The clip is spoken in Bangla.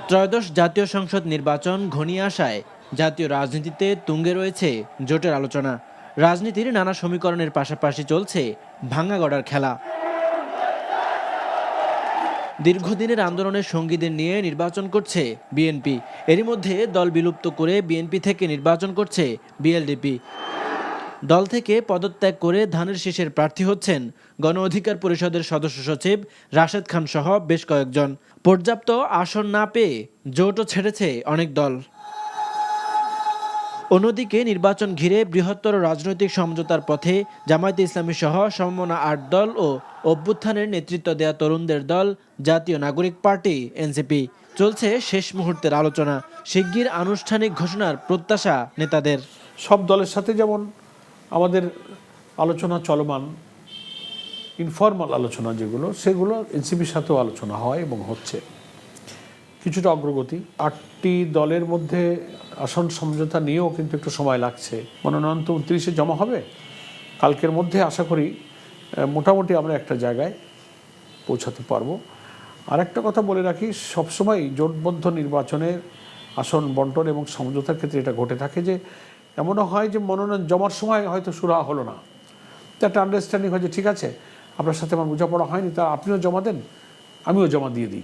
ত্রয়োদশ জাতীয় সংসদ নির্বাচন ঘনিয়ে আসায় জাতীয় রাজনীতিতে তুঙ্গে রয়েছে জোটের আলোচনা। রাজনীতির নানা সমীকরণের পাশাপাশি চলছে ভাঙা গড়ার খেলা। দীর্ঘদিনের আন্দোলনের সঙ্গীদের নিয়ে নির্বাচন করছে বিএনপি। এরই মধ্যে দল বিলুপ্ত করে বিএনপি থেকে নির্বাচন করছে বিএলডিপি। দল থেকে পদত্যাগ করে ধানের শীষের প্রার্থী হচ্ছেন গণ অধিকার পরিষদের সদস্য সচিব রাশেদ খান সহ বেশ কয়েকজন। পর্যাপ্ত আসন না পেয়ে জোটও ছেড়েছে অনেক দল। অন্যদিকে নির্বাচন ঘিরে বৃহত্তর রাজনৈতিক সমঝোতার পথে জামায়াতে ইসলামী সহ সমমনা ৮ দল ও অভ্যুত্থানের নেতৃত্ব দেয়া তরুণদের দল জাতীয় নাগরিক পার্টি এনসিপি। চলছে শেষ মুহূর্তের আলোচনা, শিগগির আনুষ্ঠানিক ঘোষণার প্রত্যাশা নেতাদের। সব দলের সাথে যেমন আমাদের আলোচনা চলমান, ইনফর্মাল আলোচনা যেগুলো, সেগুলো এনসিপির সাথেও আলোচনা হয় এবং হচ্ছে কিছুটা অগ্রগতি। ৮টি দলের মধ্যে আসন সমঝোতা নিয়েও কিন্তু একটু সময় লাগছে। মনোনয়ন তো 29-এ জমা হবে, কালকের মধ্যে আশা করি মোটামুটি আমরা একটা জায়গায় পৌঁছাতে পারবো। আর একটা কথা বলে রাখি, সবসময় জোটবদ্ধ নির্বাচনের আসন বন্টন এবং সমঝোতার ক্ষেত্রে এটা ঘটে থাকে যে এমনও হয় যে মনোনয়ন জমার সময় হয়তো সুরা হলো না, তো একটা আন্ডারস্ট্যান্ডিং হয় যে ঠিক আছে আপনার সাথে আমার বোঝাপড়া হয়নি, তা আপনিও জমা দেন, আমিও জমা দিয়ে দিই।